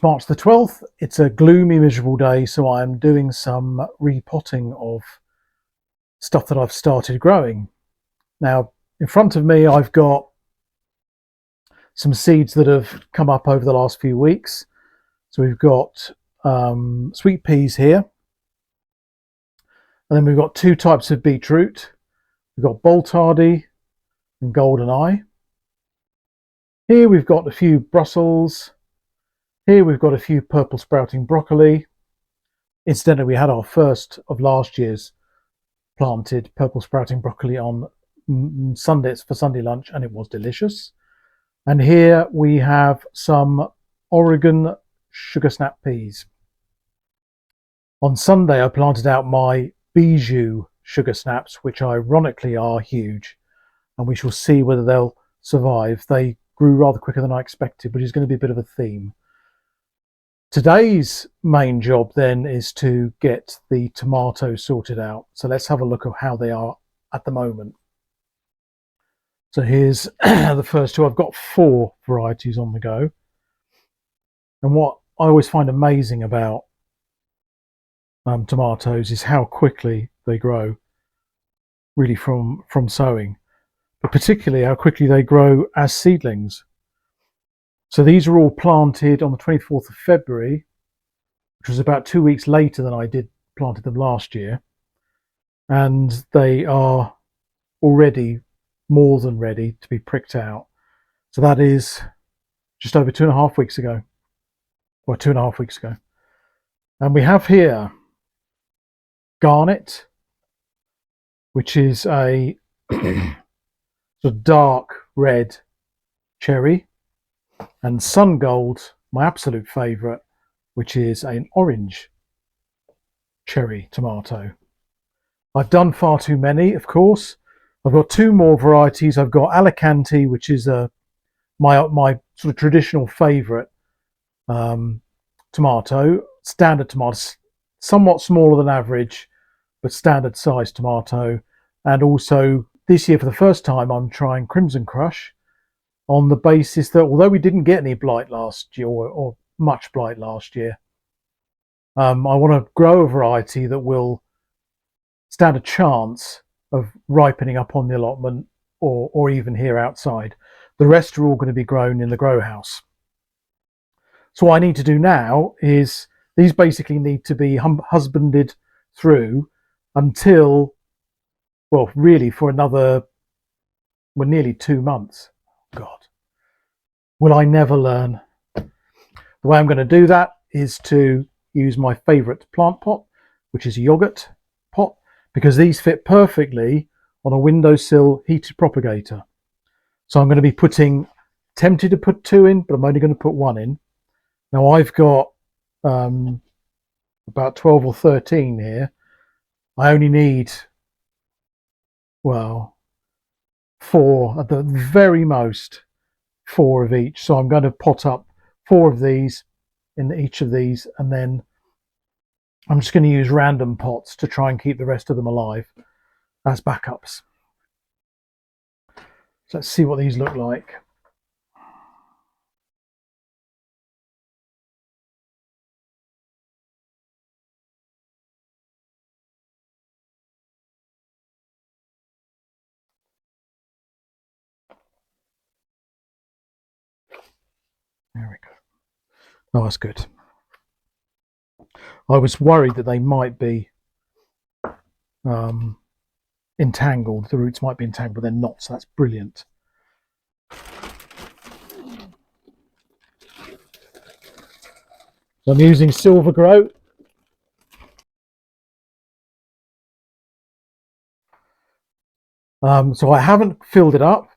It's March the 12th. It's a gloomy, miserable day, so I'm doing some repotting of stuff that I've started growing. Now, in front of me, I've got some seeds that have come up over the last few weeks. So we've got sweet peas here. And then we've got two types of beetroot. We've got boltardy and golden eye. Here we've got a few Brussels. Here we've got a few purple sprouting broccoli. Incidentally, we had our first of last year's planted purple sprouting broccoli on Sundays for Sunday lunch, and it was delicious. And here we have some Oregon sugar snap peas. On Sunday, I planted out my Bijou sugar snaps, which ironically are huge, and we shall see whether they'll survive. They grew rather quicker than I expected, which is going to be a bit of a theme. Today's main job then is to get the tomatoes sorted out. So let's have a look at how they are at the moment. So here's the first two. I've got 4 varieties on the go. And what I always find amazing about tomatoes is how quickly they grow, really from sowing, but particularly how quickly they grow as seedlings. So these are all planted on the 24th of February, which was about 2 weeks later than I planted them last year. And they are already more than ready to be pricked out. So that is just over 2.5 weeks ago, or 2.5 weeks ago. And we have here Garnet, which is a sort of dark red cherry, and Sungold, my absolute favourite, which is an orange cherry tomato. I've done far too many, of course. I've got 2 more varieties. I've got Alicante, which is my sort of traditional favourite tomato, standard tomato, somewhat smaller than average, but standard size tomato. And also this year, for the first time, I'm trying Crimson Crush, on the basis that although we didn't get any blight last year, or much blight last year, I want to grow a variety that will stand a chance of ripening up on the allotment, or even here outside. The rest are all going to be grown in the grow house. So what I need to do now is, these basically need to be husbanded through until, well, really for another, well, nearly 2 months. God, will I never learn? The way I'm going to do that is to use my favourite plant pot, which is a yogurt pot, because these fit perfectly on a windowsill heated propagator. So I'm going to be tempted to put 2 in, but I'm only going to put 1 in. Now I've got about 12 or 13 here. I only need, well, 4 at the very most, 4 of each. So I'm going to pot up 4 of these in each of these, and then I'm just going to use random pots to try and keep the rest of them alive as backups. So let's see what these look like. There we go. Oh, that's good. I was worried that they might be entangled. The roots might be entangled, but they're not, so that's brilliant. So I'm using Silver Grow. So I haven't filled it up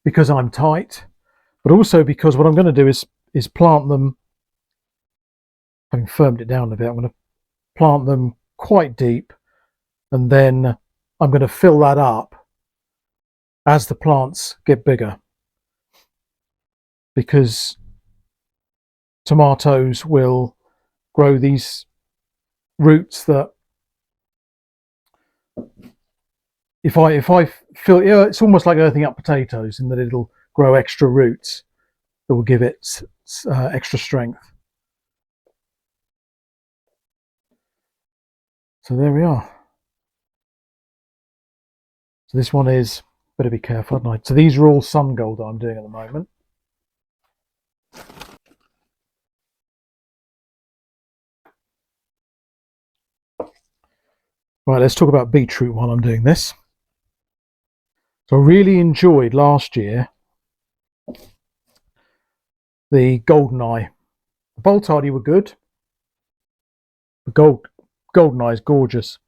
because I'm tight, but also because what I'm going to do is plant them, having firmed it down a bit, I'm going to plant them quite deep, and then I'm going to fill that up as the plants get bigger, because tomatoes will grow these roots that if I fill, it's almost like earthing up potatoes, in that it'll grow extra roots that will give it extra strength. So there we are. So this one is, better be careful, hadn't I? So these are all Sungold that I'm doing at the moment. Right, let's talk about beetroot while I'm doing this. So I really enjoyed last year the Goldeneye. The Boltardy were good. The Goldeneye is gorgeous.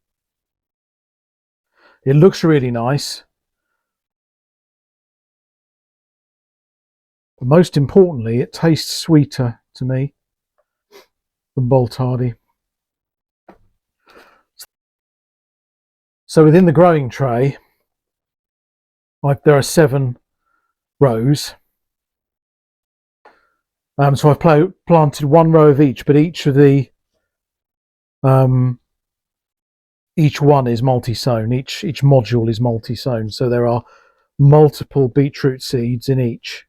It looks really nice. But most importantly, it tastes sweeter to me than Boltardy. So within the growing tray, there are 7 rows. So I've planted 1 row of each, but each one is multi-sown. Each module is multi-sown. So there are multiple beetroot seeds in each.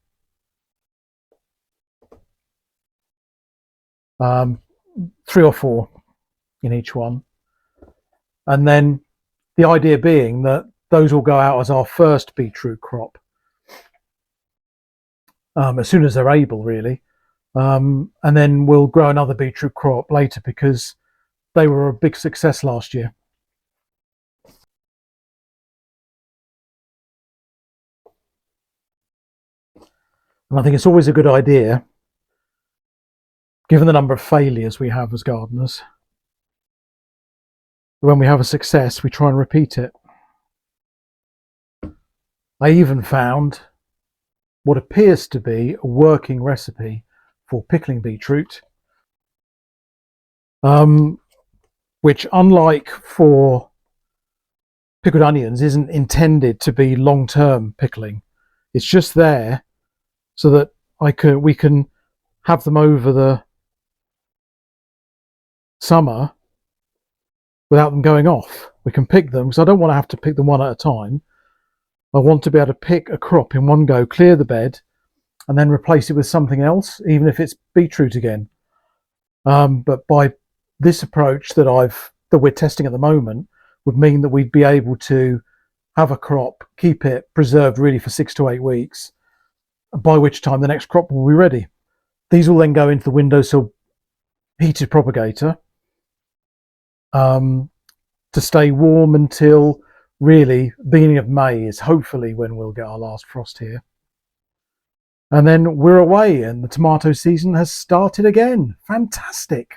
3 or 4 in each one. And then the idea being that those will go out as our first beetroot crop as soon as they're able, really. And then we'll grow another beetroot crop later because they were a big success last year. And I think it's always a good idea, given the number of failures we have as gardeners, when we have a success, we try and repeat it. I even found what appears to be a working recipe for pickling beetroot, which, unlike for pickled onions, isn't intended to be long-term pickling. It's just there so that we can have them over the summer without them going off. We can pick them, because I don't want to have to pick them one at a time. I want to be able to pick a crop in one go, clear the bed, and then replace it with something else, even if it's beetroot again. But by this approach that we're testing at the moment would mean that we'd be able to have a crop, keep it preserved really for 6 to 8 weeks, by which time the next crop will be ready. These will then go into the windowsill heated propagator to stay warm until really beginning of May is hopefully when we'll get our last frost here. And then we're away and the tomato season has started again. Fantastic.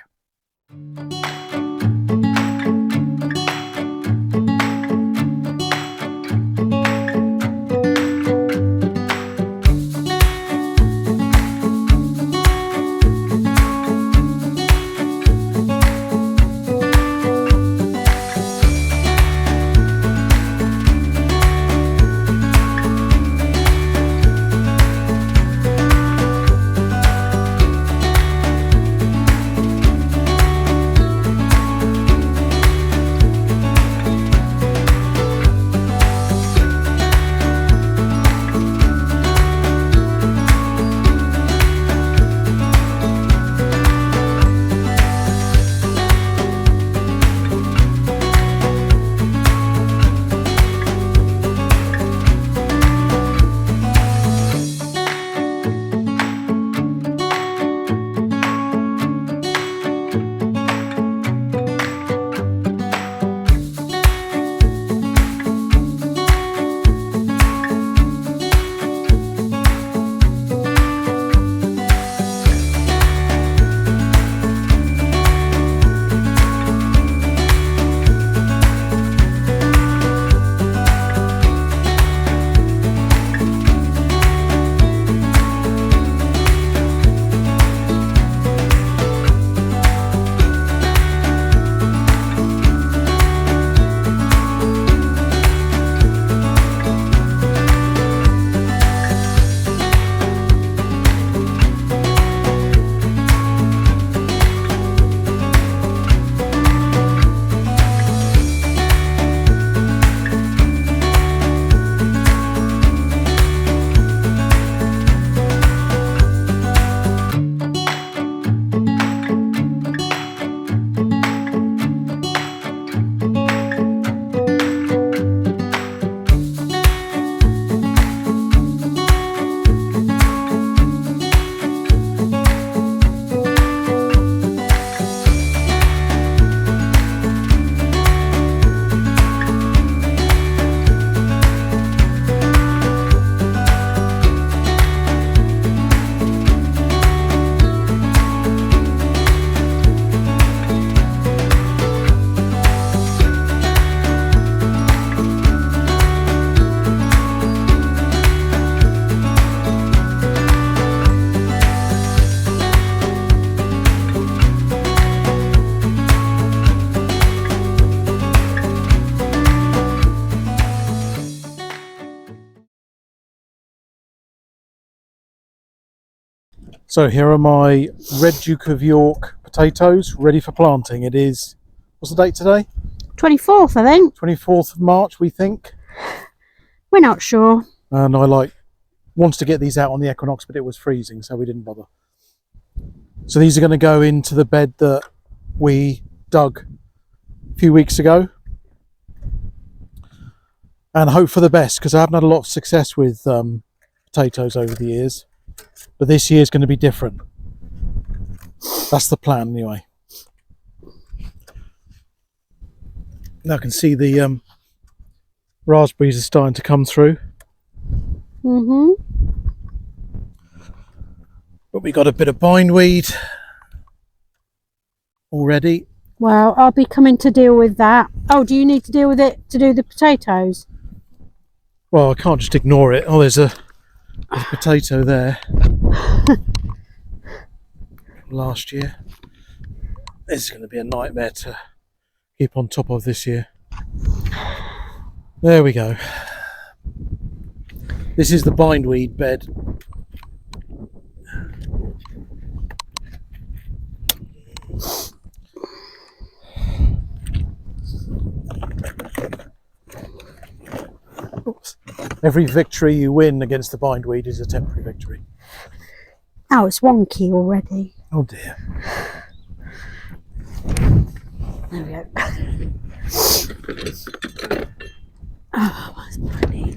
So here are my Red Duke of York potatoes ready for planting. It is, what's the date today? 24th, I think. 24th of March, we think. We're not sure. And I wanted to get these out on the equinox, but it was freezing, so we didn't bother. So these are going to go into the bed that we dug a few weeks ago. And hope for the best, because I haven't had a lot of success with potatoes over the years. But this year's going to be different. That's the plan anyway. Now I can see the raspberries are starting to come through. But we got a bit of bindweed already. Well, I'll be coming to deal with that. Oh, do you need to deal with it to do the potatoes? Well, I can't just ignore it. Oh, there's a potato there. Last year. This is going to be a nightmare to keep on top of this year. There we go. This is the bindweed bed. Oops. Every victory you win against the bindweed is a temporary victory. Oh, it's wonky already. Oh dear. There we go. Oh, what's pretty.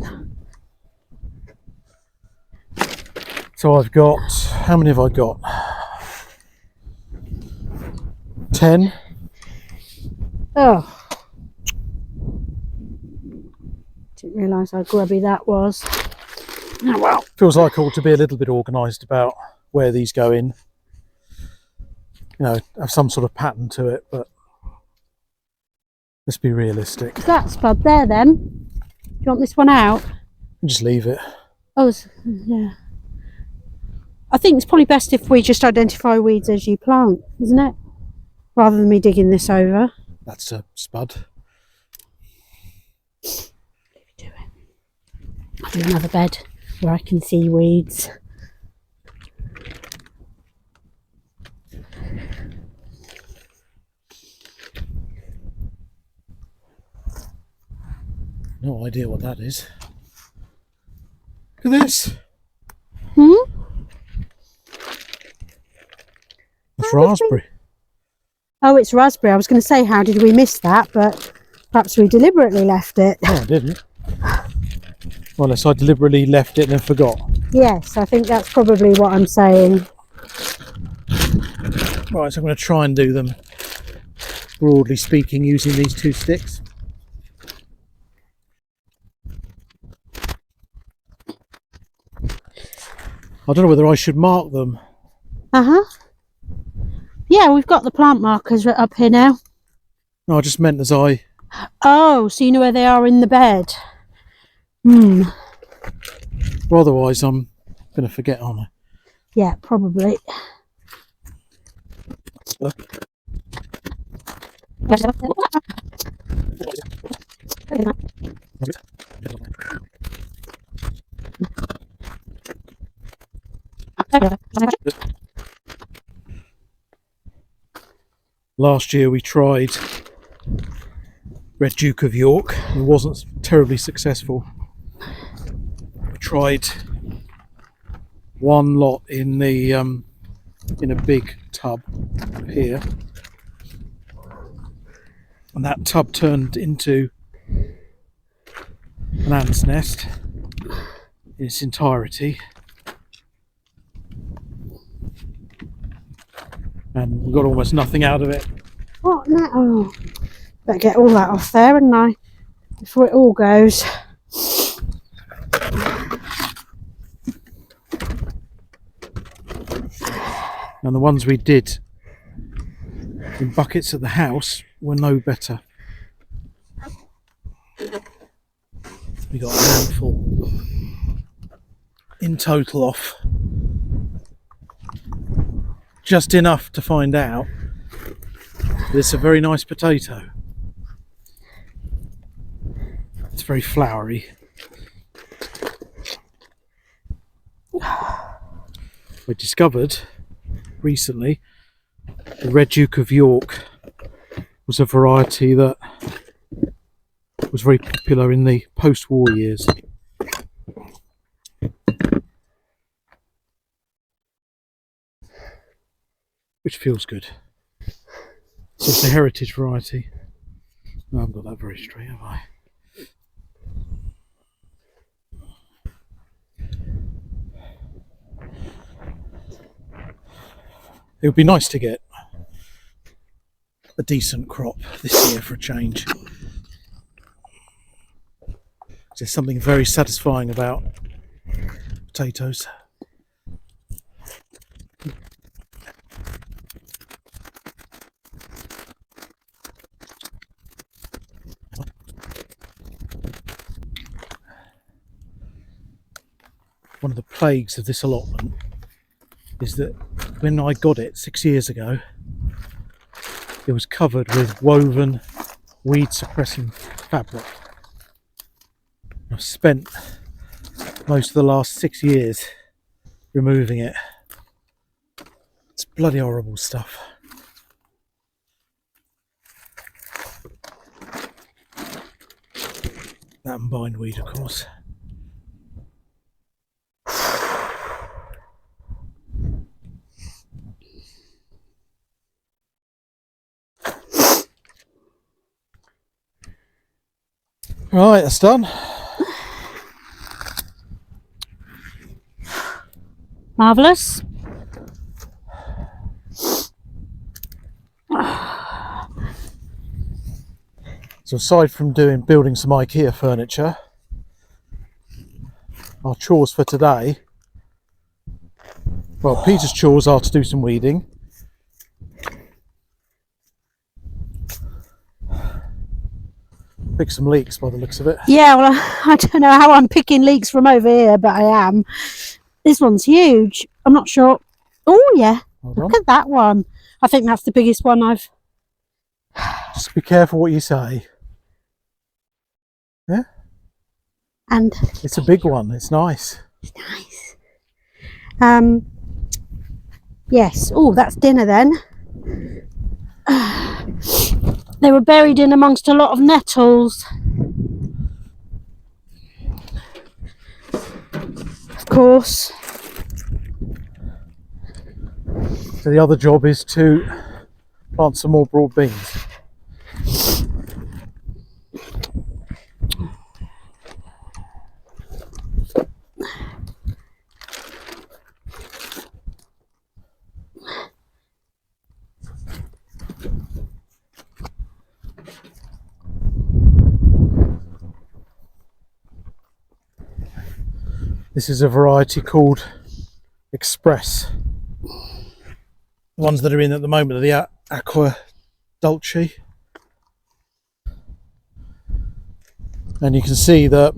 So I've got, how many have I got? 10. Oh. Didn't realise how grubby that was. Oh well. Feels like I ought to be a little bit organised about where these go in. You know, have some sort of pattern to it, but let's be realistic. Is that spud there then? Do you want this one out? Just leave it. Oh, yeah. I think it's probably best if we just identify weeds as you plant, isn't it? Rather than me digging this over. That's a spud. I'll do another bed where I can see weeds. No idea what that is. Look at this. That's raspberry. Oh, it's raspberry. I was going to say, how did we miss that? But perhaps we deliberately left it. Oh, I didn't. Well, unless I deliberately left it and then forgot. Yes, I think that's probably what I'm saying. Right, so I'm going to try and do them, broadly speaking, using these two sticks. I don't know whether I should mark them. Yeah, we've got the plant markers right up here now. No, I just meant as I... Oh, so you know where they are in the bed. Well, otherwise I'm going to forget, aren't I? Yeah, probably. Last year we tried Red Duke of York. It wasn't terribly successful. We tried one lot in the in a big tub here, and that tub turned into an ant's nest in its entirety, and we got almost nothing out of it. What now? Oh, better get all that off there, hadn't I? Before it all goes. And the ones we did in buckets at the house were no better. We got a handful in total off. Just enough to find out that it's a very nice potato. It's very flowery. I discovered recently the Red Duke of York was a variety that was very popular in the post-war years. Which feels good. So it's a heritage variety. No, I haven't got that very straight, have I? It would be nice to get a decent crop this year for a change. There's something very satisfying about potatoes. One of the plagues of this allotment is that when I got it 6 years ago, it was covered with woven weed suppressing fabric. I've spent most of the last 6 years removing it. It's bloody horrible stuff. That and bindweed, of course. Right, that's done. Marvellous. So aside from building some IKEA furniture, our chores for today, well, Peter's chores are to do some weeding. Pick some leeks by the looks of it. Yeah, well, I don't know how I'm picking leeks from over here, but I am. This one's huge. I'm not sure. Oh, yeah. Hold Look on. at that one. I think that's the biggest one I've... Just be careful what you say. Yeah? And It's a big one. It's nice. it's nice. Yes. Oh, that's dinner then. They were buried in amongst a lot of nettles. Of course. So the other job is to plant some more broad beans. This is a variety called Express. The ones that are in at the moment are the Aqua Dulce. And you can see that,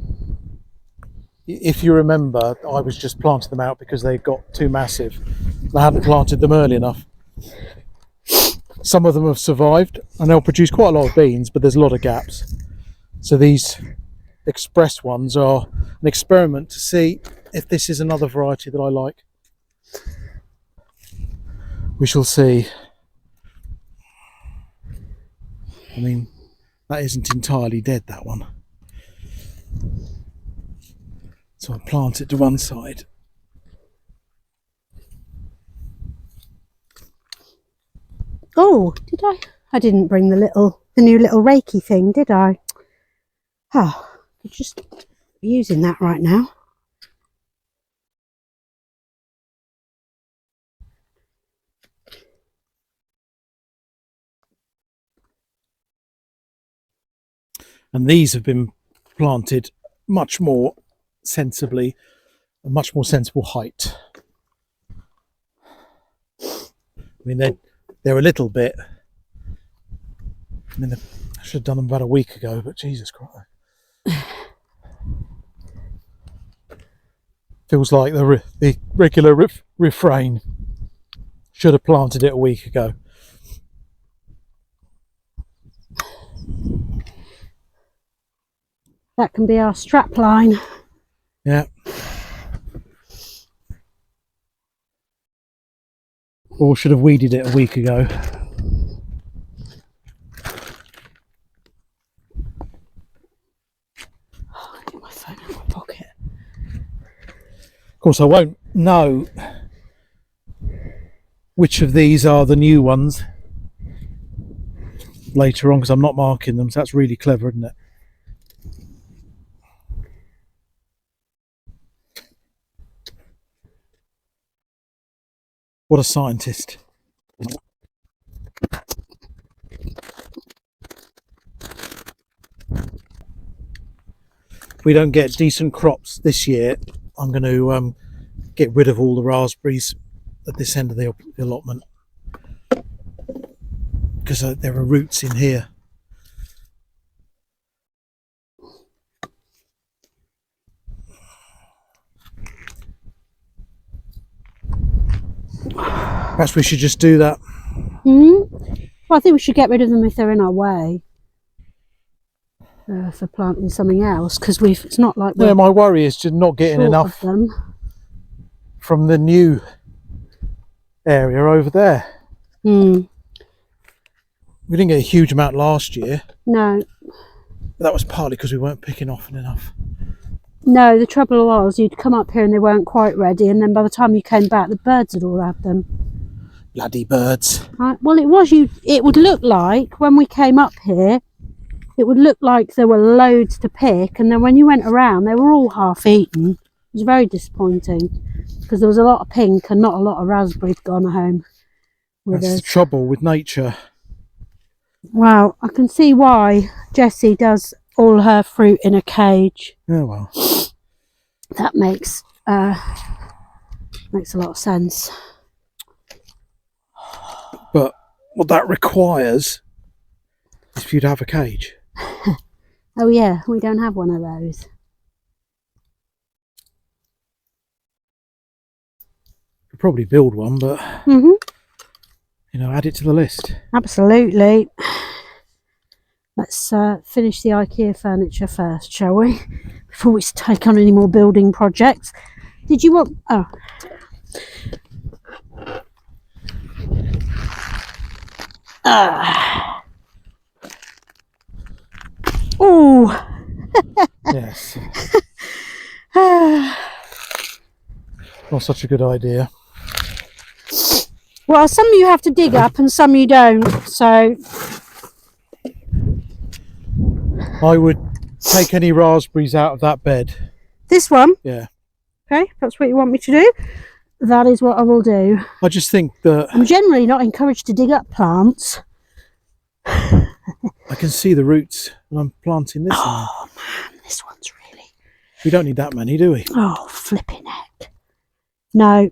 if you remember, I was just planting them out because they got too massive. I hadn't planted them early enough. Some of them have survived and they'll produce quite a lot of beans, but there's a lot of gaps. So these Express ones are an experiment to see if this is another variety that I like. We shall see. I mean, that isn't entirely dead, that one. So I'll plant it to one side. Oh, did I? I didn't bring the new little Reiki thing, did I? Oh, I'm just using that right now. And these have been planted much more sensibly, a much more sensible height. I mean, they're a little bit. I mean, I should have done them about a week ago, but Jesus Christ. Feels like the regular refrain. Should have planted it a week ago. That can be our strap line. Yeah. Or should have weeded it a week ago. Oh, I get my phone out of my pocket. Of course, I won't know which of these are the new ones later on because I'm not marking them, so that's really clever, isn't it? What a scientist. If we don't get decent crops this year, I'm going to get rid of all the raspberries at this end of the allotment because there are roots in here. Perhaps we should just do that. Well, I think we should get rid of them if they're in our way for planting something else, because it's not like Yeah, my worry is just not getting enough of them from the new area over there. We didn't get a huge amount last year. No. But that was partly because we weren't picking off enough. No, the trouble was you'd come up here and they weren't quite ready, and then by the time you came back, the birds had all had them. Bloody birds. Well, it would look like when we came up here, it would look like there were loads to pick, and then when you went around, they were all half eaten. It was very disappointing because there was a lot of pink and not a lot of raspberries gone home with That's us. the trouble with nature. Well, I can see why Jessie does all her fruit in a cage. Oh well. That makes a lot of sense. But what that requires is for you to have a cage. Oh yeah, we don't have one of those. Could probably build one, but you know, add it to the list. Absolutely. Let's finish the IKEA furniture first, shall we? Before we take on any more building projects. Did you want... Oh. Oh. Yes. Not such a good idea. Well, some of you have to dig up and some you don't, so... I would take any raspberries out of that bed. This one? Yeah. Okay, that's what you want me to do. That is what I will do. I just think that... I'm generally not encouraged to dig up plants. I can see the roots when I'm planting this. Oh man, this one's really... We don't need that many, do we? Oh, flipping heck. No.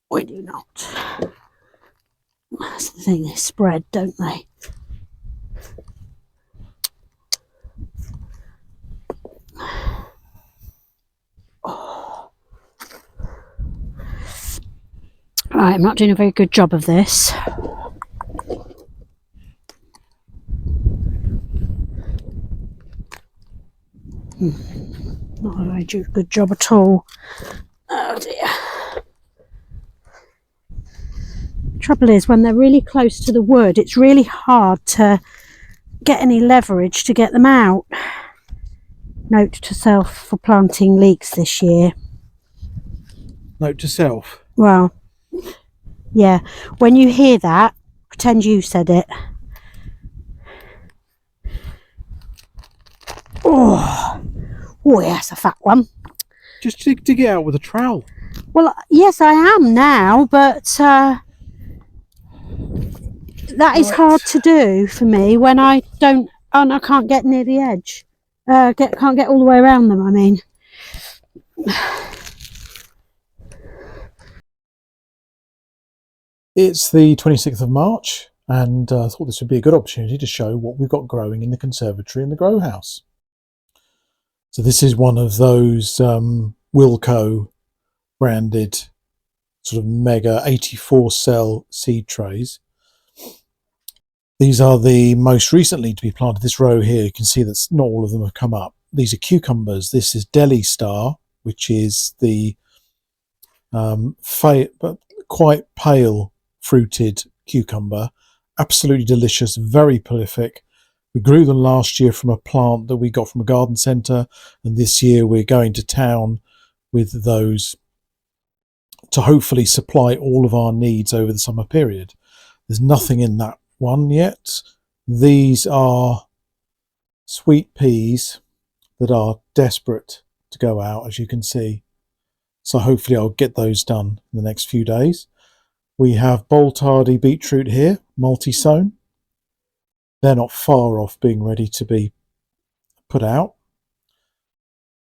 We do not. That's the thing, they spread, don't they? Oh. Right, I'm not doing a very good job of this. Not a very good job at all. Oh dear. Trouble is, when they're really close to the wood, it's really hard to get any leverage to get them out. Note to self for planting leeks this year. Note to self. Well, yeah, when you hear that, pretend you said it. Oh, yes, a fat one. Just dig it out with a trowel. Well, yes, I am now, but that is hard to do for me when I don't, and I can't get near the edge. Can't get all the way around them, I mean. It's the 26th of March, and I thought this would be a good opportunity to show what we've got growing in the conservatory and the grow house. So this is one of those Wilco branded sort of mega 84 cell seed trays. These are the most recently to be planted. This row here, you can see that not all of them have come up. These are cucumbers. This is Delhi Star, which is the but quite pale fruited cucumber. Absolutely delicious, very prolific. We grew them last year from a plant that we got from a garden centre, and this year we're going to town with those to hopefully supply all of our needs over the summer period. There's nothing in that one yet. These are sweet peas that are desperate to go out, as you can see. So hopefully I'll get those done in the next few days. We have Boltardy beetroot here, multi-sown. They're not far off being ready to be put out.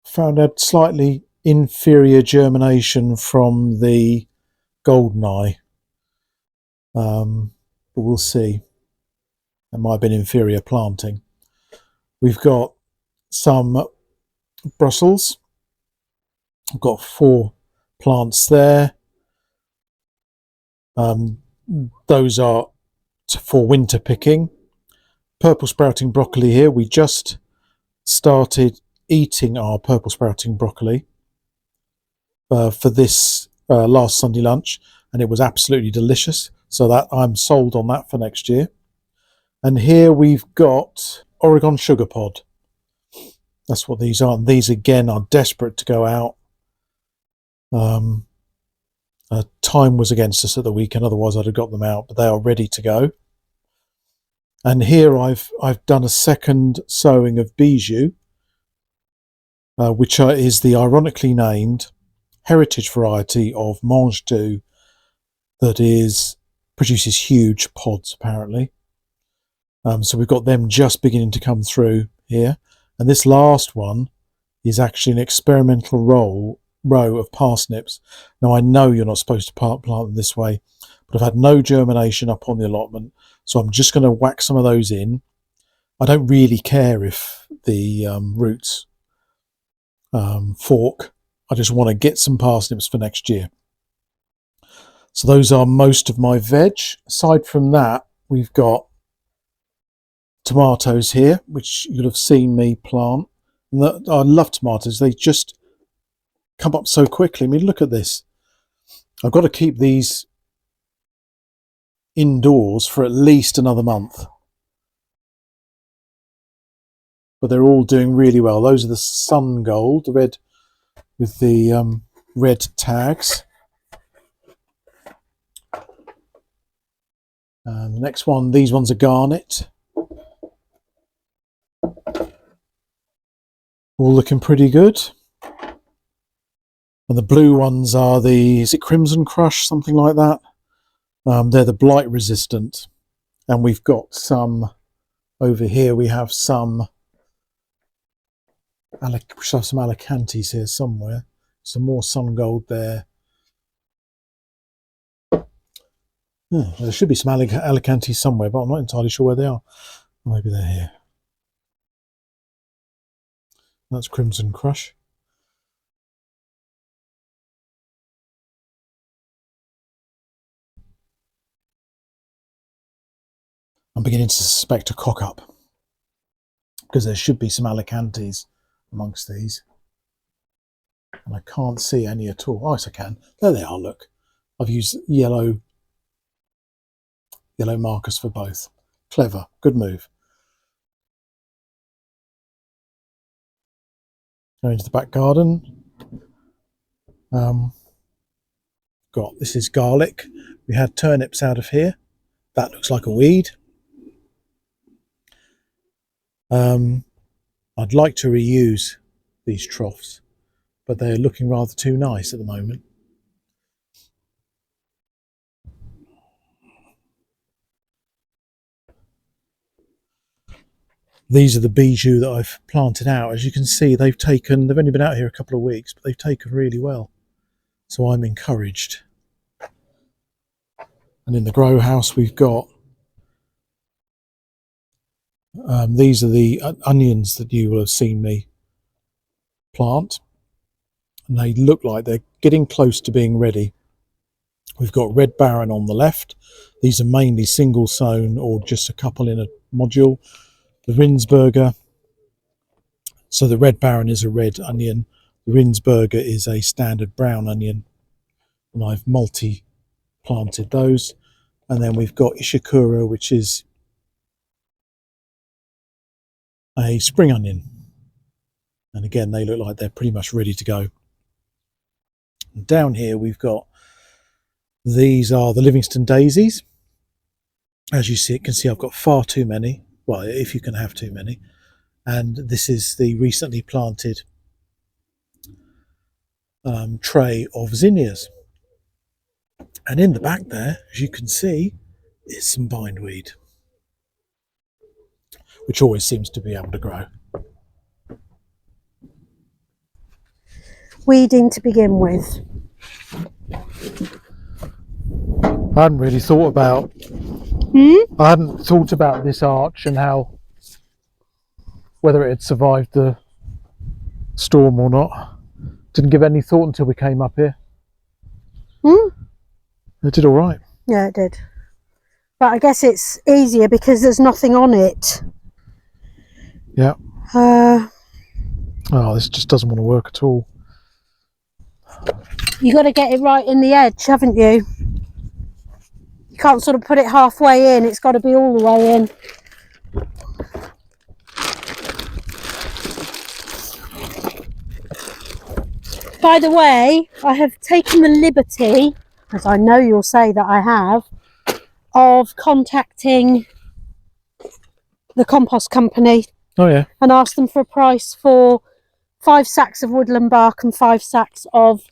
Found a slightly inferior germination from the goldeneye, but we'll see. That might have been inferior planting. We've got some Brussels. I've got 4 plants there. Those are for winter picking. Purple sprouting broccoli here. We just started eating our purple sprouting broccoli for this last Sunday lunch, and it was absolutely delicious. So that I'm sold on that for next year. And here we've got Oregon sugar pod. That's what these are. And these again are desperate to go out. Time was against us at the weekend, otherwise I'd have got them out, but they are ready to go. And here I've done a second sowing of Bijou, which is the ironically named heritage variety of Mange Deux that produces huge pods apparently. So we've got them just beginning to come through here. And this last one is actually an experimental row of parsnips. Now I know you're not supposed to plant them this way, but I've had no germination up on the allotment, so I'm just going to whack some of those in. I don't really care if the roots fork. I just want to get some parsnips for next year. So those are most of my veg. Aside from that, we've got tomatoes here, which you'll have seen me plant. I love tomatoes. They just come up so quickly. I mean, look at this. I've got to keep these indoors for at least another month. But they're all doing really well. Those are the Sungold, the red with the red tags. And the next one, these ones are Garnet. All looking pretty good. And the blue ones are is it Crimson Crush, something like that? They're the blight resistant. And we've got some over here. We have some Alicantes here somewhere. Some more Sungold there. There should be some Alicantes somewhere, but I'm not entirely sure where they are. Maybe they're here. That's Crimson Crush. I'm beginning to suspect a cock-up, because there should be some Alicantes amongst these. And I can't see any at all. Oh, yes, I can. There they are, look. I've used yellow markers for both. Clever. Good move. Going into the back garden. This is garlic. We had turnips out of here. That looks like a weed. I'd like to reuse these troughs, but they're looking rather too nice at the moment. These are the Bijou that I've planted out. As you can see, they've only been out here a couple of weeks, but they've taken really well. So I'm encouraged. And in the grow house, we've got these are the onions that you will have seen me plant. And they look like they're getting close to being ready. We've got Red Baron on the left. These are mainly single sown or just a couple in a module. The Rinsberger. So the Red Baron is a red onion. The Rinsberger is a standard brown onion. and I've multi-planted those. And then we've got ishikura, which is a spring onion. And again, they look like they're pretty much ready to go. And down here we've got, these are the Livingston daisies. As you can see, I've got far too many. Well, if you can have too many. And this is the recently planted tray of zinnias. And in the back there, as you can see, is some bindweed, which always seems to be able to grow. Weeding to begin with. I hadn't really thought about this arch and how, whether it had survived the storm or not. Didn't give any thought until we came up here. It did all right. Yeah, it did. But I guess it's easier because there's nothing on it. Yeah. Oh, this just doesn't want to work at all. You got to get it right in the edge, haven't you? You can't sort of put it halfway in. It's got to be all the way in. By the way, I have taken the liberty, as I know you'll say that I have, of contacting the compost company. Oh yeah. And asked them for a price for 5 sacks of woodland bark and 5 sacks of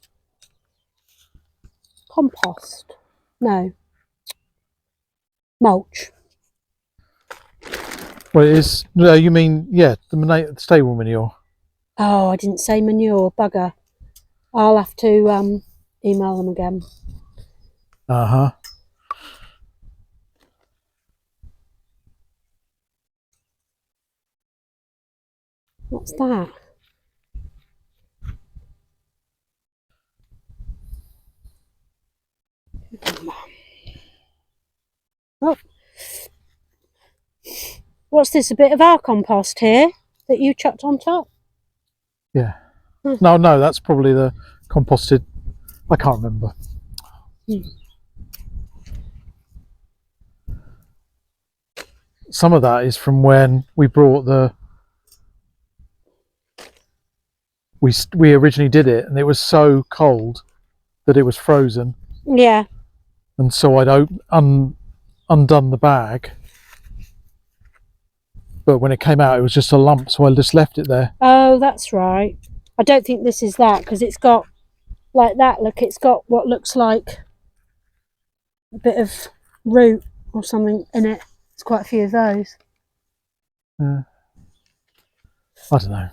compost. No. Mulch. Well, it is. No, you mean, yeah, the stable manure. Oh, I didn't say manure, bugger. I'll have to email them again. Uh-huh. What's that? Oh. What's this, a bit of our compost here that you chucked on top? Yeah. No, that's probably the composted. I can't remember. Some of that is from when we brought we originally did it, and it was so cold that it was frozen. Yeah. And so I'd undone the bag, but when it came out, it was just a lump, so I just left it there. Oh, that's right. I don't think this is that, because it's got like that. Look, it's got what looks like a bit of root or something in it. There's quite a few of those. I don't know.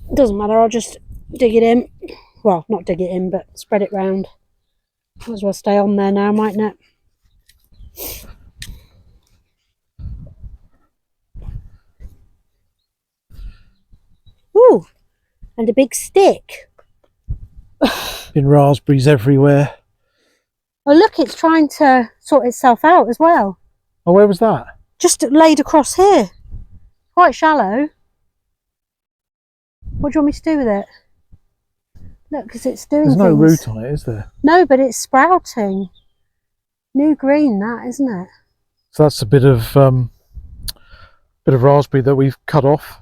It doesn't matter, I'll just dig it in. Well, not dig it in, but spread it round. Might as well stay on there now, mightn't it? Ooh, and a big stick. Been raspberries everywhere. Oh look, it's trying to sort itself out as well. Oh, where was that? Just laid across here. Quite shallow. What do you want me to do with it? Look, because it's doing There's no things. root on it, is there? No, but it's sprouting. New green, that, isn't it? So that's a bit of raspberry that we've cut off.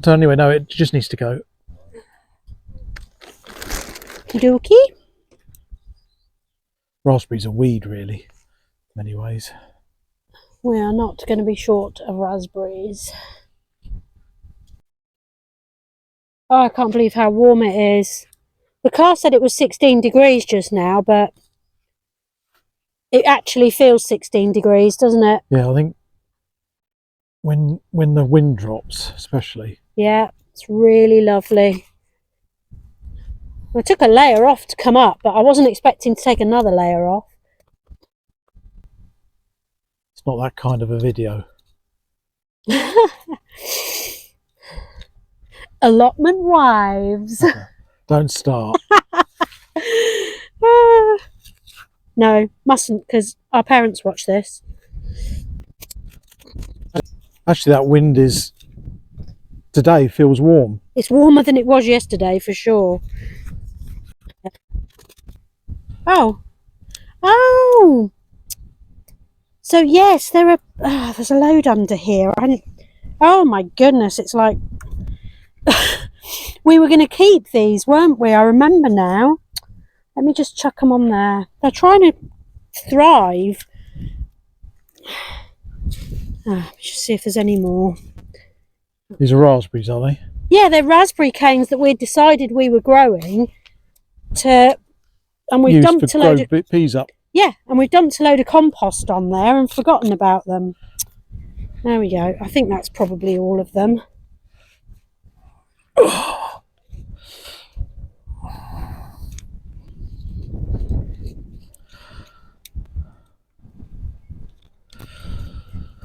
So anyway, no, it just needs to go. Dookie. Raspberry's a weed, really, in many ways. We are not going to be short of raspberries. Oh, I can't believe how warm it is. The car said it was 16 degrees just now, but it actually feels 16 degrees, doesn't it? Yeah, I think when the wind drops, especially. Yeah, it's really lovely. I took a layer off to come up, but I wasn't expecting to take another layer off. It's not that kind of a video. Allotment wives. Don't start. No, mustn't, because our parents watch this. Actually, that wind is today feels warm. It's warmer than it was yesterday for sure. Oh. Oh. So yes, there's a load under here. Oh my goodness, it's like we were going to keep these, weren't we? I remember now. Let me just chuck them on there. They're trying to thrive. Let's just see if there's any more. These are raspberries, are they? Yeah, they're raspberry canes that we decided we were growing and we've dumped a load of peas up. Yeah, and we've dumped a load of compost on there and forgotten about them. There we go. I think that's probably all of them.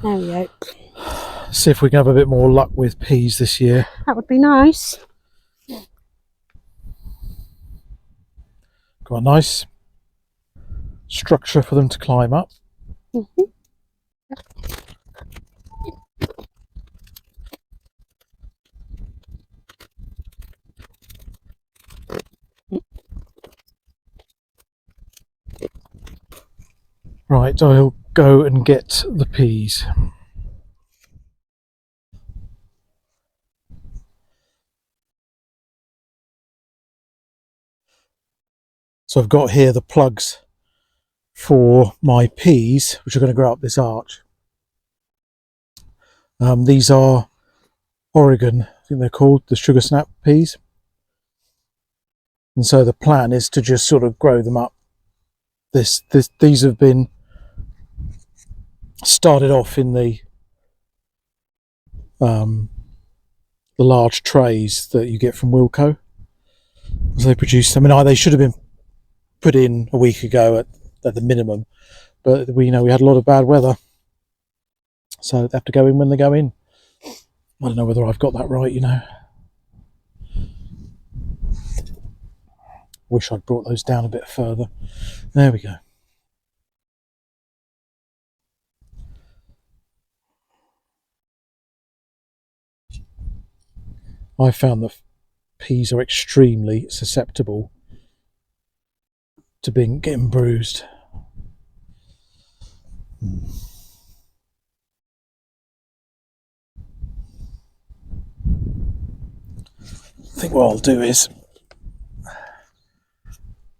There we go. See if we can have a bit more luck with peas this year. That would be nice. Got a nice structure for them to climb up. Mm-hmm. Right, I'll go and get the peas. So I've got here the plugs for my peas, which are going to grow up this arch. These are Oregon, I think they're called, the sugar snap peas. And so the plan is to just sort of grow them up. These have been started off in the large trays that you get from Wilco. So they produce them. I mean, they should have been put in a week ago at the minimum, but we had a lot of bad weather, so they have to go in when they go in. I don't know whether I've got that right, Wish I'd brought those down a bit further. There we go. I found that peas are extremely susceptible to getting bruised. I think what I'll do is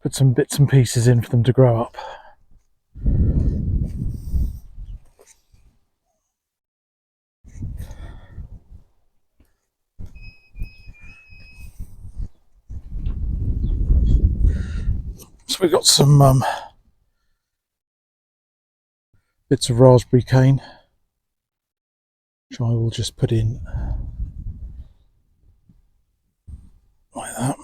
put some bits and pieces in for them to grow up. So we've got some bits of raspberry cane, which I will just put in like that.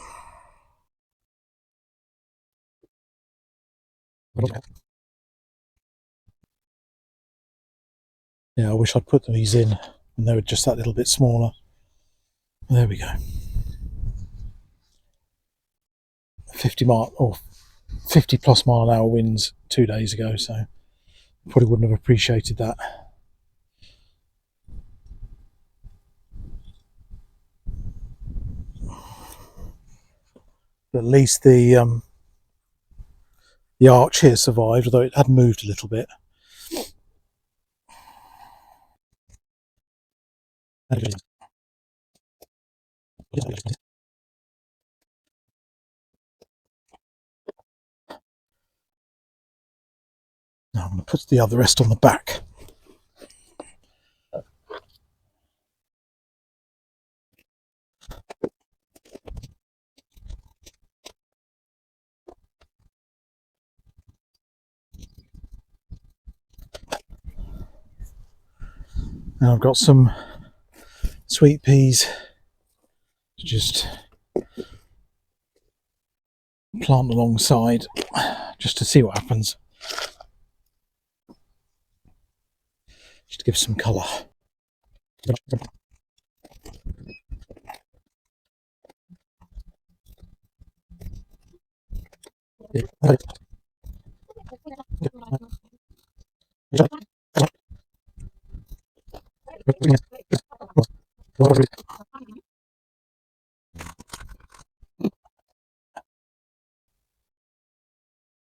Yeah, I wish I'd put these in and they were just that little bit smaller. There we go. 50 plus mile an hour winds 2 days ago, so probably wouldn't have appreciated that. But at least the arch here survived, although it had moved a little bit. Now I'm going to put the other rest on the back. Now I've got some sweet peas to just plant alongside, just to see what happens. Just to give some colour.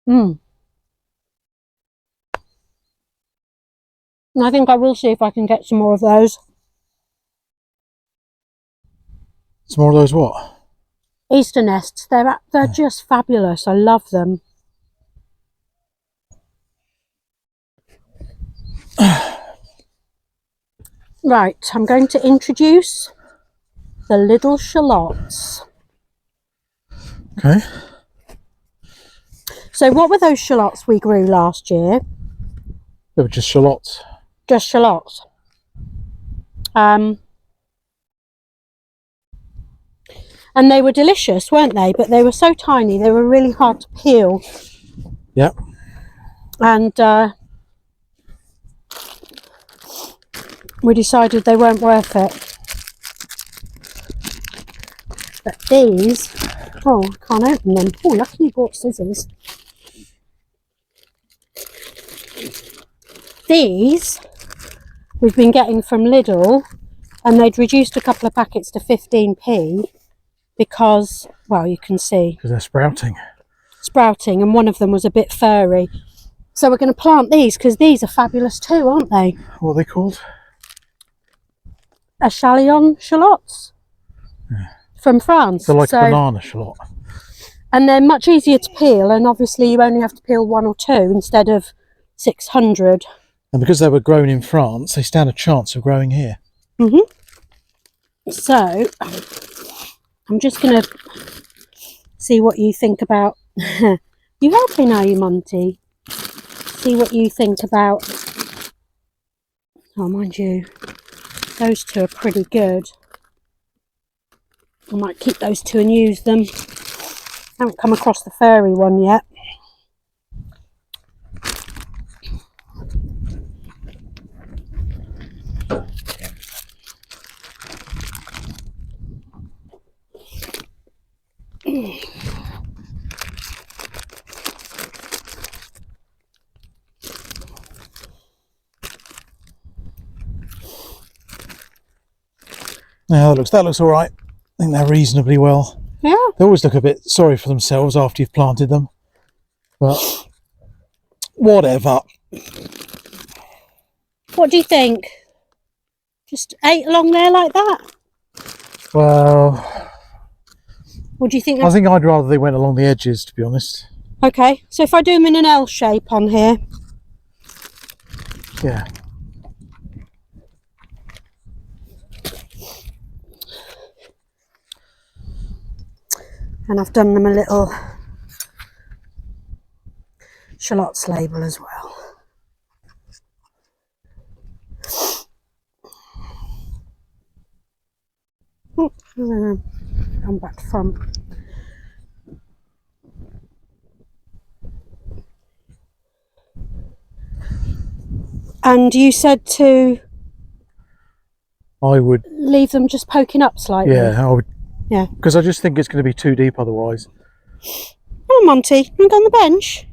And I think I will see if I can get some more of those. Some more of those what? Easter nests. They're just fabulous. I love them. Right, I'm going to introduce the little shallots. Okay. So what were those shallots we grew last year? They were just shallots. Just shallots. And they were delicious, weren't they? But they were so tiny, they were really hard to peel. Yep. And we decided they weren't worth it. But these, oh, I can't open them. Oh, lucky you bought scissors. These we've been getting from Lidl, and they'd reduced a couple of packets to 15p because, well, you can see. Because they're sprouting. Sprouting, and one of them was a bit furry. So we're going to plant these because these are fabulous too, aren't they? What are they called? Echalion shallots. Yeah. From France. They're like a banana shallot. And they're much easier to peel, and obviously you only have to peel 1 or 2 instead of 600. And because they were grown in France, they stand a chance of growing here. So I'm just going to see what you think about. You helping, are you, Monty? See what you think about. Oh, mind you, those 2 are pretty good. I might keep those 2 and use them. Haven't come across the furry one yet. Yeah, that looks all right. I think they're reasonably well. Yeah. They always look a bit sorry for themselves after you've planted them. But whatever. What do you think? Just 8 along there like that? Well, Or do you think I think I'd rather they went along the edges, to be honest. Okay, so if I do them in an L shape on here. Yeah. And I've done them a little shallots label as well. Come back from. And you said to I would leave them just poking up slightly. Yeah, I would. Yeah. Because I just think it's going to be too deep otherwise. Oh, Monty, you on the bench?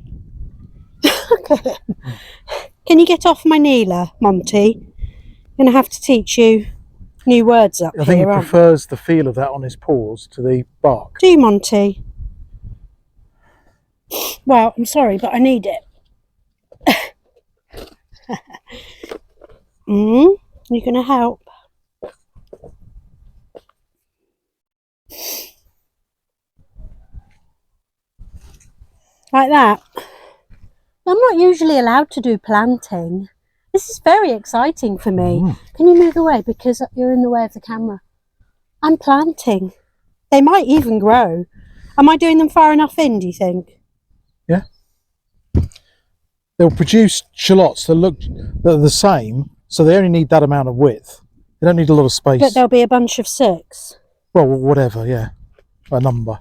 Can you get off my kneeler, Monty? I'm going to have to teach you new words up here. I think he prefers the feel of that on his paws to the bark. Do you, Monty? Well, I'm sorry, but I need it. You going to help? Like that. I'm not usually allowed to do planting. This is very exciting for me. Can you move away because you're in the way of the camera? I'm planting. They might even grow. Am I doing them far enough in, do you think? Yeah. They'll produce shallots that look the same, so they only need that amount of width. They don't need a lot of space. But there'll be a bunch of 6. Well, whatever, yeah. A number.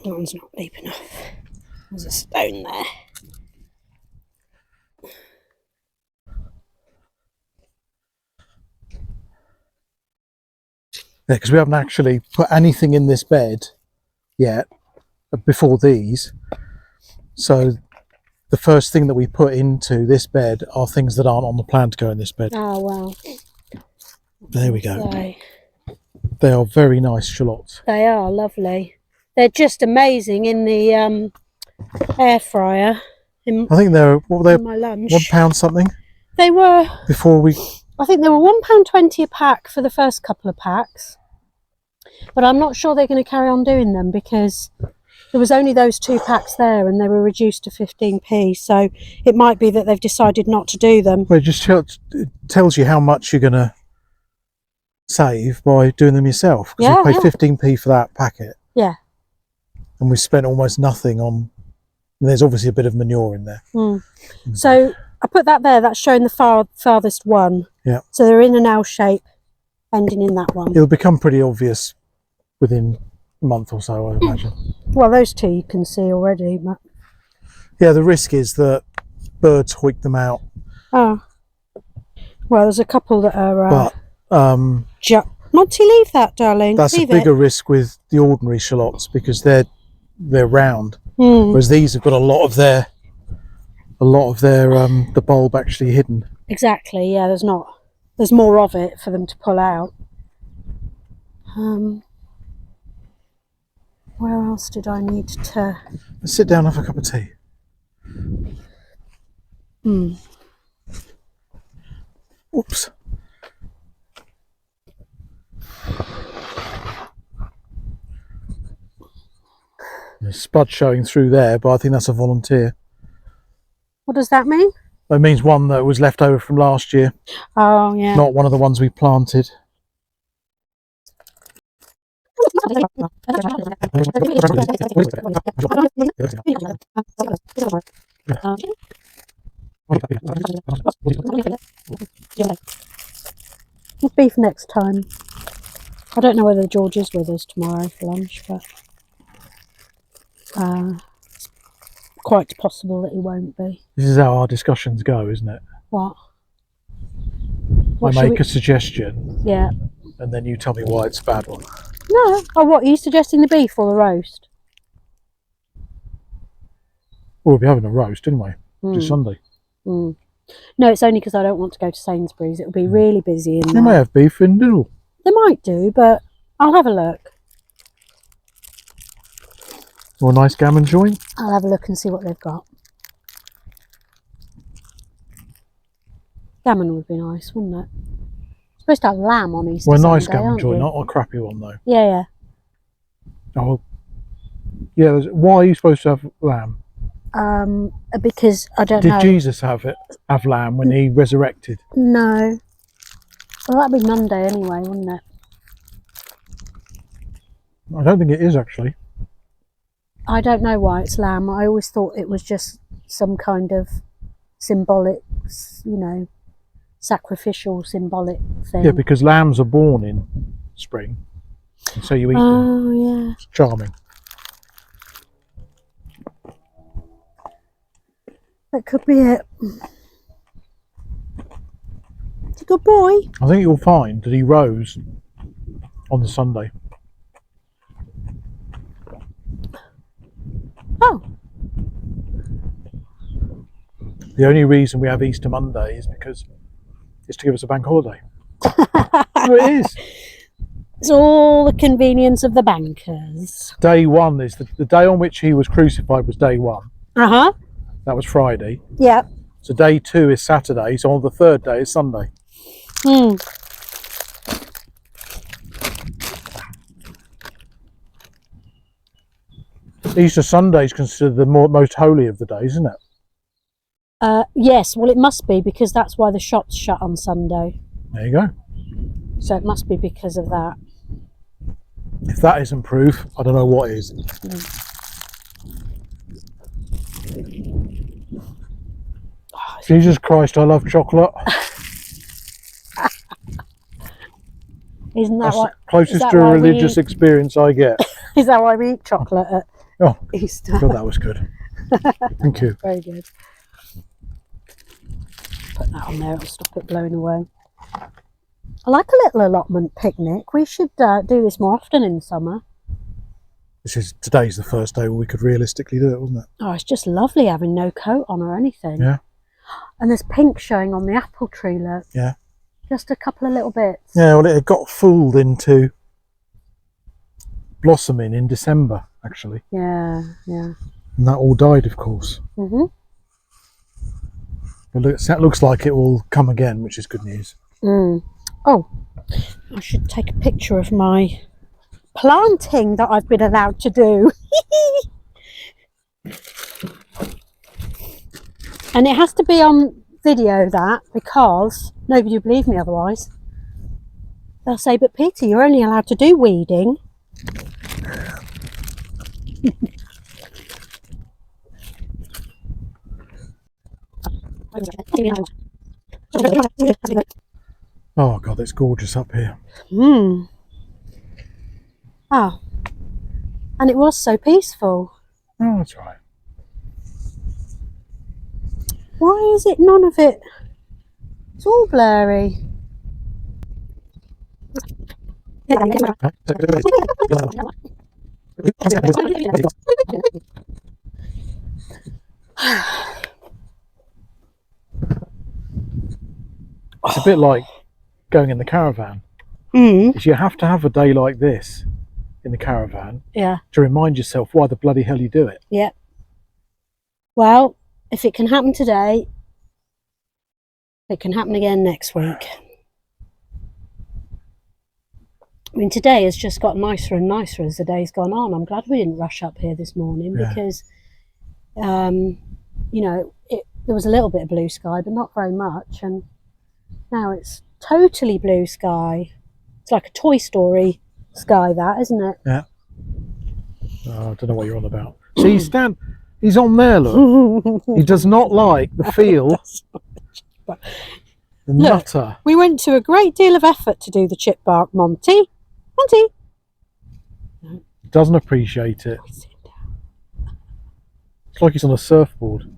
That one's not deep enough. There's a stone there. Yeah, because we haven't actually put anything in this bed yet before these. So the first thing that we put into this bed are things that aren't on the plan to go in this bed. Oh, well. There we go. They are very nice shallots. They are lovely. They're just amazing in the air fryer. I think they're, what were In they, my lunch. £1 something They were, before we... I think they were £1.20 a pack for the first couple of packs. But I'm not sure they're going to carry on doing them because there was only those 2 packs there and they were reduced to 15p. So it might be that they've decided not to do them. Well, it tells you how much you're going to save by doing them yourself. Because we paid 15p for that packet. Yeah. And we spent almost nothing on... There's obviously a bit of manure in there. So I put that there. That's showing the farthest one. Yeah. So they're in an L shape, ending in that one. It'll become pretty obvious within a month or so, I imagine. Well, those 2 you can see already. But... Yeah, the risk is that birds hoik them out. Oh. Well, there's a couple that are... But... Monty, leave that, darling. That's leave a bigger risk with the ordinary shallots because they're round. Whereas these have got a lot of their the bulb actually hidden. Exactly, yeah, there's more of it for them to pull out. Where else did I need to... Let's sit down and have a cup of tea. Oops. There's spud showing through there, but I think that's a volunteer. What does that mean? It means one that was left over from last year. Oh, yeah. Not one of the ones we planted. Beef next time. I don't know whether George is with us tomorrow for lunch, but it's quite possible that he won't be. This is how our discussions go, isn't it? What? I make a suggestion. Yeah. And then you tell me why it's a bad one. No. Oh, what? Are you suggesting the beef or the roast? Well, we'll be having a roast, didn't we? It's Sunday. No, it's only because I don't want to go to Sainsbury's. It'll be really busy in there. They may have beef in Diddle. They might do, but I'll have a look. Or a nice gammon joint. I'll have a look and see what they've got. Gammon would be nice, wouldn't it? It's supposed to have lamb on Easter Well, a nice Sunday, gammon joint, you? not a crappy one though. Yeah. Oh, yeah. Why are you supposed to have lamb? Because I don't know. Did Jesus have lamb when he resurrected? No. Well, that'd be Monday anyway, wouldn't it? I don't think it is actually. I don't know why it's lamb. I always thought it was just some kind of symbolic, sacrificial symbolic thing. Yeah, because lambs are born in spring, and so you eat them. Oh, yeah. It's charming. That could be it. It's a good boy. I think you'll find that he rose on the Sunday. Oh. The only reason we have Easter Monday is because it's to give us a bank holiday. No, it is. It's all the convenience of the bankers. Day one is the day on which he was crucified was day one. Uh-huh. That was Friday. Yeah. So day 2 is Saturday. So on the 3rd day is Sunday. Easter Sunday is considered the most holy of the days, isn't it? Yes, well it must be because that's why the shops shut on Sunday. There you go. So it must be because of that. If that isn't proof, I don't know what is. Jesus Christ, I love chocolate. Isn't that That's what? closest to a religious experience I get. Is that why we eat chocolate at Easter? God, that was good. Thank you. Very good. Put that on there, it'll stop it blowing away. I like a little allotment picnic. We should do this more often in the summer. Today's the first day where we could realistically do it, wasn't it? Oh, it's just lovely having no coat on or anything. Yeah. And there's pink showing on the apple tree, look. Yeah. Just a couple of little bits. Yeah, well, it got fooled into blossoming in December. actually. Yeah. And that all died, of course. Mm-hmm. But that looks like it will come again, which is good news. Mm. Oh, I should take a picture of my planting that I've been allowed to do. And it has to be on video, that, because nobody will believe me otherwise. They'll say, but Peter, you're only allowed to do weeding. Oh God, it's gorgeous up here. Ah, and it was so peaceful. Oh, that's right. Why is it none of it? It's all blurry. It's a bit like going in the caravan. Mm. Is you have to have a day like this in the caravan Yeah. to remind yourself why the bloody hell you do it. Yeah. Well, if it can happen today, it can happen again next week. I mean, today has just got nicer and nicer as the day's gone on. I'm glad we didn't rush up here this morning because, you know, there was a little bit of blue sky, but not very much. And now it's totally blue sky. It's like a Toy Story sky, that, isn't it? Yeah. Oh, I don't know what you're on about. See, he's on there, look. He does not like the feel. The nutter. We went to a great deal of effort to do the chip bark, Monty. Monty! He doesn't appreciate it. It's like he's on a surfboard.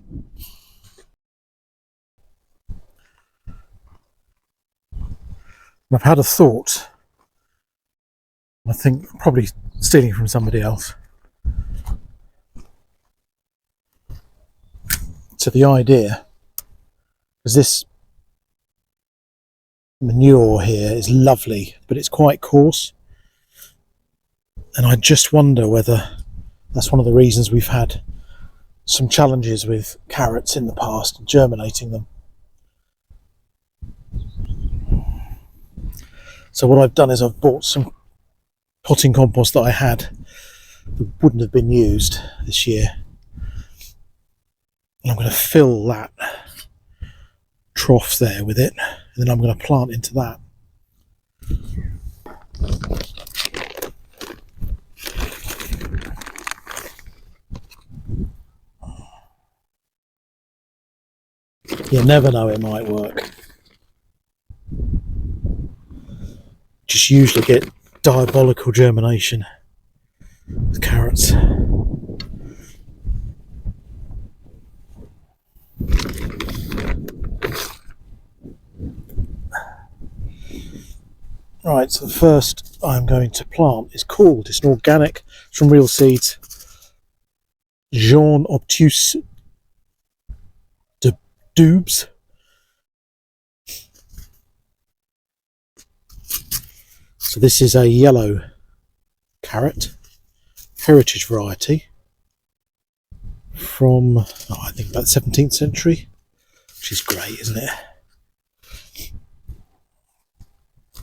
I've had a thought. I think probably stealing from somebody else. So the idea is this manure here is lovely, but it's quite coarse. And I just wonder whether that's one of the reasons we've had some challenges with carrots in the past and germinating them. So what I've done is I've bought some potting compost that I had that wouldn't have been used this year. And I'm going to fill that trough there with it, and then I'm going to plant into that. You never know, it might work. Just usually get diabolical germination with carrots. Right, so the first I'm going to plant is called, it's an organic, it's from real seeds, Jaune Obtuse Doubs. So this is a yellow carrot, heritage variety from, I think about the 17th century, which is great, isn't it?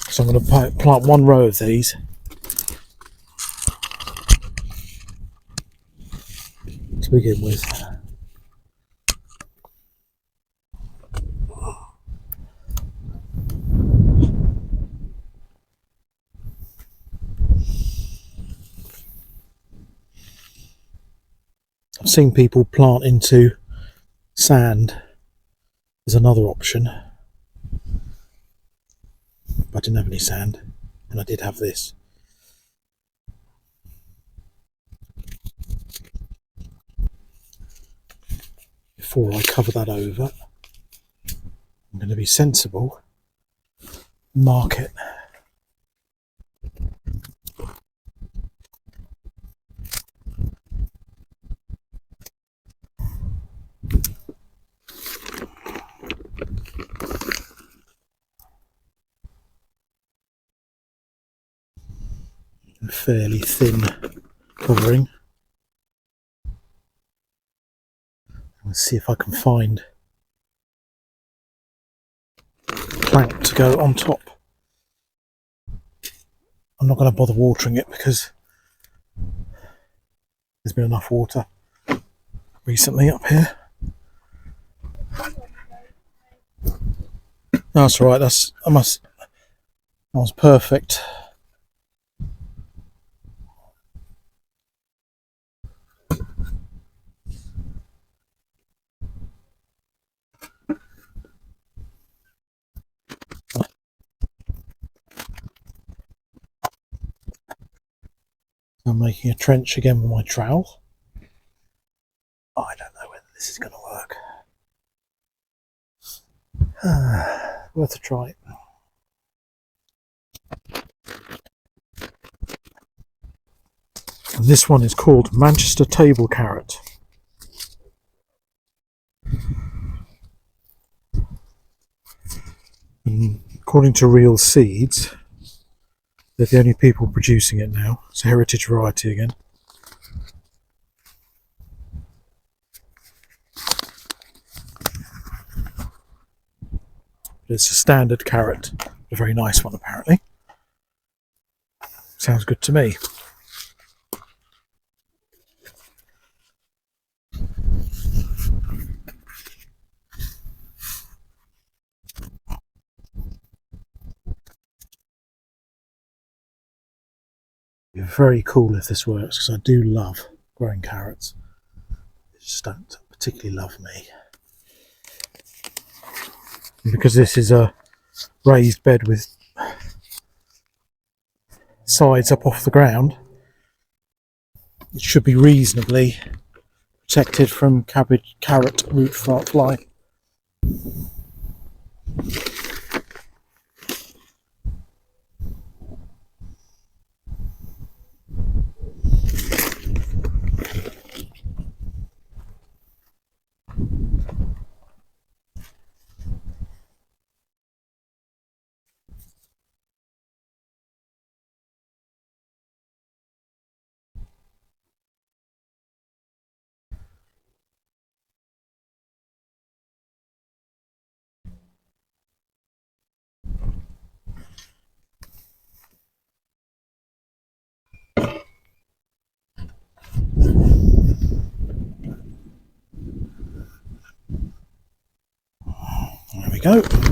So I'm going to plant one row of these. To begin with. I've seen people plant into sand as another option. But I didn't have any sand, and I did have this. Before I cover that over, I'm going to be sensible, mark it. A fairly thin covering. Let's see if I can find a plank to go on top. I'm not going to bother watering it because there's been enough water recently up here. That's all right. That was perfect. I'm making a trench again with my trowel. I don't know whether this is going to work. Worth a try. And this one is called Manchester Table Carrot. And according to Real Seeds, they're the only people producing it now. It's a heritage variety again. It's a standard carrot, a very nice one apparently. Sounds good to me. It'd be very cool if this works, because I do love growing carrots. They just don't particularly love me. And because this is a raised bed with sides up off the ground, it should be reasonably protected from carrot root fly. There we go.